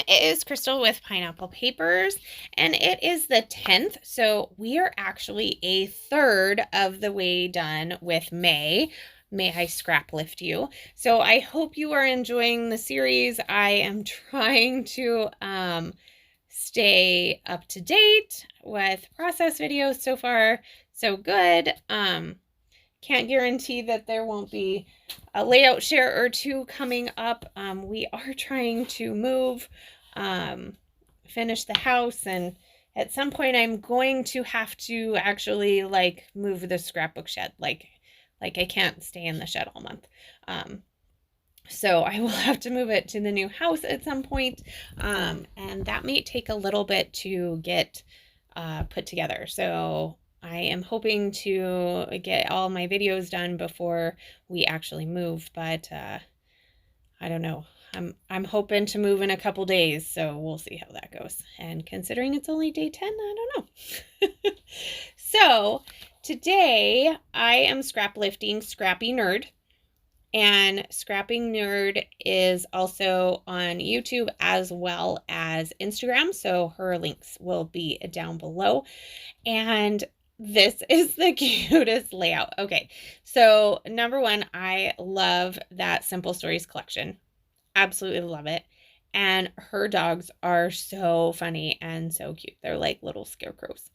It is Crystal with Pineapple Papers, and it is the 10th, so we are actually a third of the way done with May. May I Scraplift You. So I hope you are enjoying the series. I am trying to stay up to date with process videos. So far, so good. Can't guarantee that there won't be a layout share or two coming up. We are trying to move, finish the house, and at some point I'm going to have to actually move the scrapbook shed. Like I can't stay in the shed all month. So I will have to move it to the new house at some point, and that may take a little bit to get put together. So I am hoping to get all my videos done before we actually move, but I don't know. I'm hoping to move in a couple days, so we'll see how that goes. And considering it's only day 10, I don't know. So today I am scraplifting Scrappy Nerd. And Scrapping Nerd is also on YouTube as well as Instagram, so her links will be down below. And this is the cutest layout. Okay, so number one, I love that Simple Stories collection. Absolutely love it. And her dogs are so funny and so cute. They're like little scarecrows.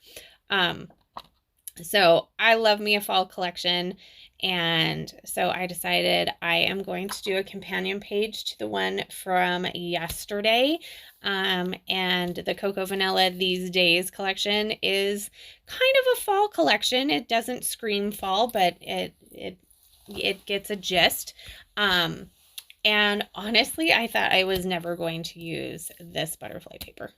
So I love me a fall collection. And so I decided I am going to do a companion page to the one from yesterday. And the Cocoa Vanilla These Days collection is kind of a fall collection. It doesn't scream fall, but it gets a gist. And honestly, I thought I was never going to use this butterfly paper.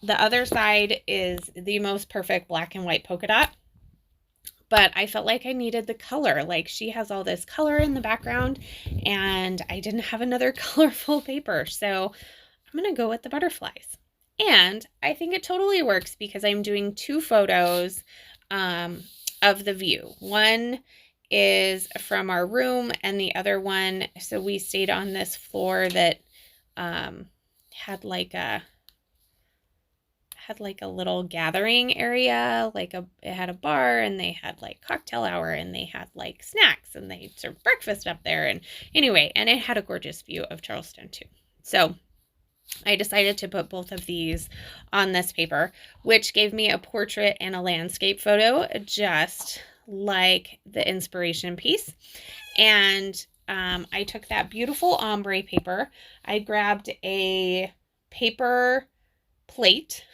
The other side is the most perfect black and white polka dot. But I felt like I needed the color. Like, she has all this color in the background, and I didn't have another colorful paper. So I'm going to go with the butterflies. And I think it totally works because I'm doing two photos of the view. One is from our room, and the other one, so we stayed on this floor that had like a little gathering area, it had a bar, and they had like cocktail hour, and they had like snacks, and they served breakfast up there. And anyway, and it had a gorgeous view of Charleston too. So I decided to put both of these on this paper, which gave me a portrait and a landscape photo, just like the inspiration piece. And I took that beautiful ombre paper. I grabbed a paper plate,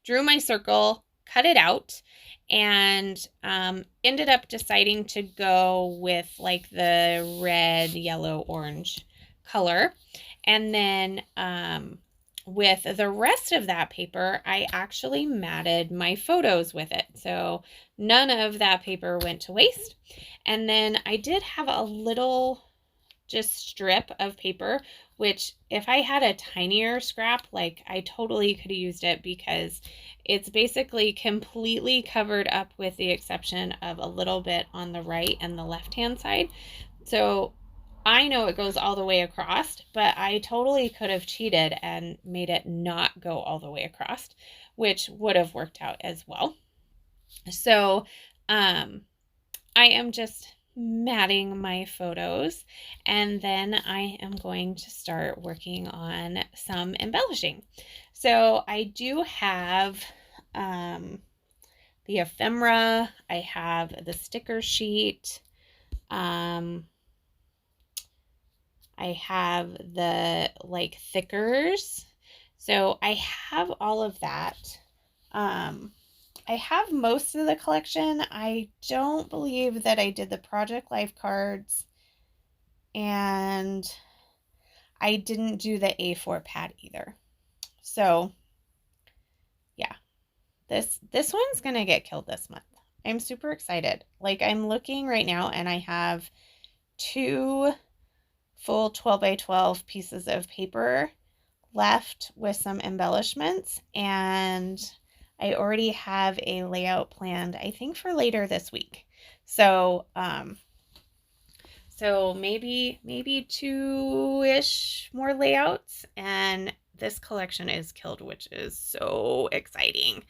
drew my circle, cut it out, and ended up deciding to go with like the red, yellow, orange color. And then with the rest of that paper, I actually matted my photos with it. So none of that paper went to waste. And then I did have a little just strip of paper, which if I had a tinier scrap, I totally could have used it, because it's basically completely covered up with the exception of a little bit on the right and the left hand side. So I know it goes all the way across, but I totally could have cheated and made it not go all the way across, which would have worked out as well. So I am just matting my photos, and then I am going to start working on some embellishing. So I do have the ephemera, I have the sticker sheet, I have the thickers. So I have all of that. I have most of the collection. I don't believe that I did the Project Life cards, and I didn't do the A4 pad either. So yeah, this one's gonna get killed this month. I'm super excited. I'm looking right now, and I have 2 full 12 by 12 pieces of paper left with some embellishments, and I already have a layout planned, I think, for later this week. So So maybe two-ish more layouts, and this collection is killed, which is so exciting.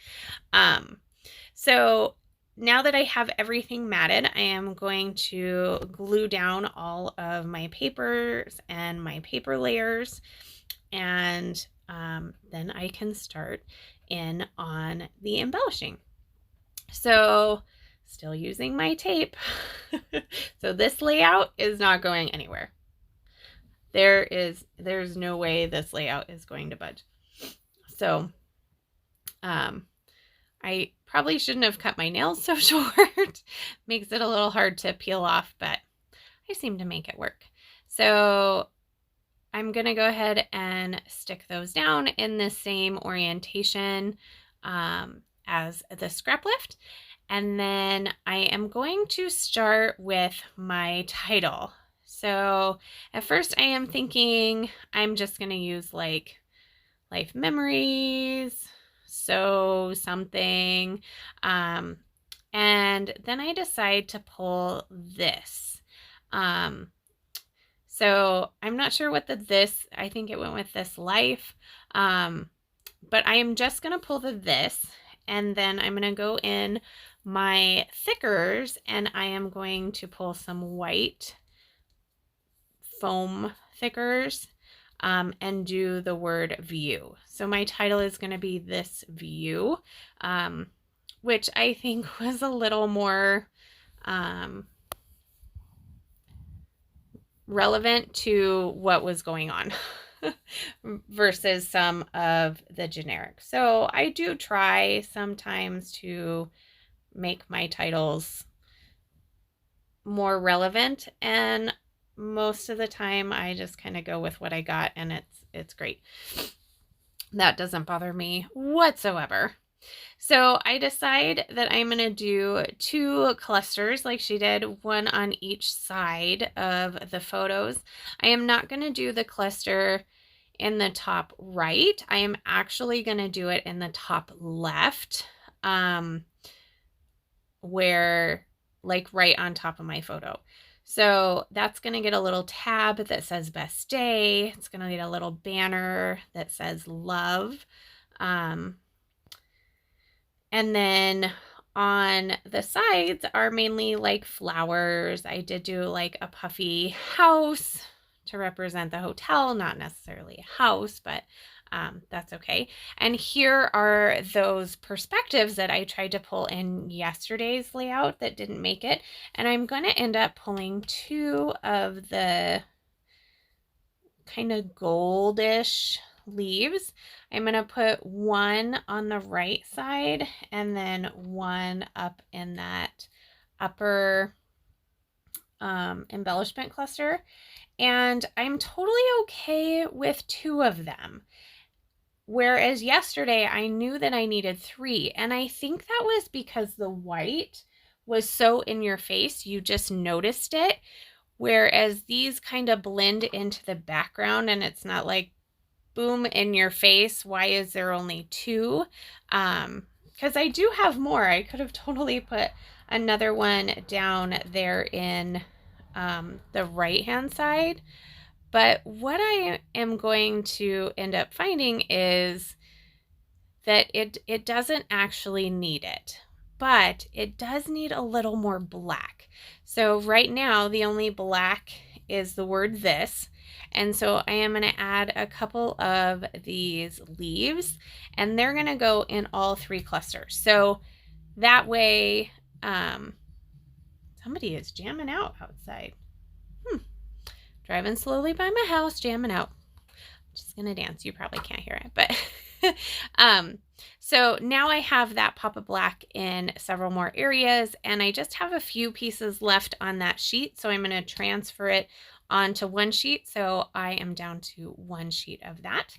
So now that I have everything matted, I am going to glue down all of my papers and my paper layers, and then I can start in on the embellishing. So still using my tape. So this layout is not going anywhere. There's no way this layout is going to budge. So I probably shouldn't have cut my nails so short. Makes it a little hard to peel off, but I seem to make it work. So I'm going to go ahead and stick those down in the same orientation as the Scraplift. And then I am going to start with my title. So at first I am thinking I'm just going to use like life memories, so something. And then I decide to pull this. So I'm not sure what this, I think it went with this life. But I am just going to pull the this, and then I'm going to go in my thickers, and I am going to pull some white foam thickers and do the word view. So my title is going to be This View, which I think was a little more relevant to what was going on versus some of the generic. So I do try sometimes to make my titles more relevant, and most of the time I just kind of go with what I got, and it's great. That doesn't bother me whatsoever. So I decide that I'm going to do 2 clusters like she did, one on each side of the photos. I am not going to do the cluster in the top right. I am actually going to do it in the top left, where like right on top of my photo. So that's going to get a little tab that says best day. It's going to get a little banner that says love. And then on the sides are mainly like flowers. I did do like a puffy house to represent the hotel, not necessarily a house, but that's okay. And here are those perspectives that I tried to pull in yesterday's layout that didn't make it. And I'm going to end up pulling 2 of the kind of goldish leaves. I'm going to put one on the right side and then one up in that upper embellishment cluster. And I'm totally okay with 2 of them. Whereas yesterday I knew that I needed 3. And I think that was because the white was so in your face, you just noticed it. Whereas these kind of blend into the background, and it's not like boom in your face, why is there only 2? Because I do have more. I could have totally put another one down there in the right hand side, but what I am going to end up finding is that it doesn't actually need it, but it does need a little more black. So right now the only black is the word this. And so I am going to add a couple of these leaves, and they're going to go in all 3 clusters. So that way, somebody is jamming out outside. Driving slowly by my house, jamming out. Just going to dance. You probably can't hear it, but so now I have that pop of black in several more areas, and I just have a few pieces left on that sheet. So I'm going to transfer it onto one sheet. So I am down to 1 sheet of that.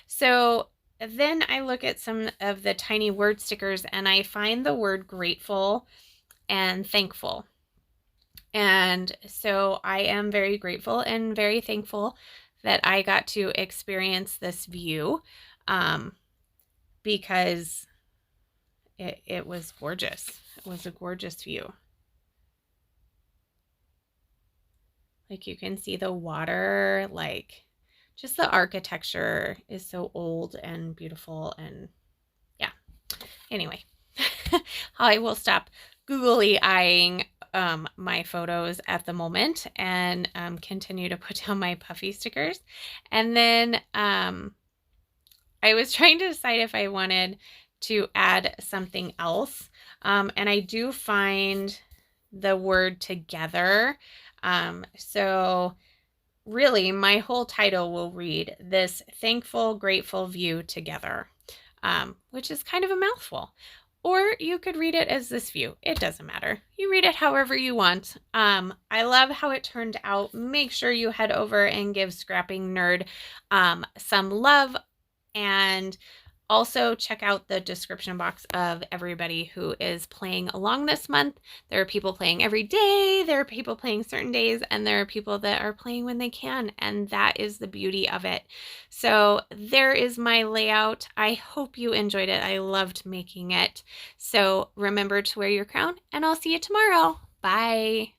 So then I look at some of the tiny word stickers, and I find the word grateful and thankful. And so I am very grateful and very thankful that I got to experience this view, because it was gorgeous. It was a gorgeous view. Like you can see the water, like just the architecture is so old and beautiful. And yeah, anyway, I will stop googly eyeing my photos at the moment and continue to put down my puffy stickers. And then I was trying to decide if I wanted to add something else. And I do find the word together. So really, my whole title will read This Thankful, Grateful View Together, which is kind of a mouthful. Or you could read it as This View. It doesn't matter. You read it however you want. I love how it turned out. Make sure you head over and give Scrapping Nerd some love. And also check out the description box of everybody who is playing along this month. There are people playing every day, there are people playing certain days, and there are people that are playing when they can, and that is the beauty of it. So there is my layout. I hope you enjoyed it. I loved making it. So remember to wear your crown, and I'll see you tomorrow. Bye.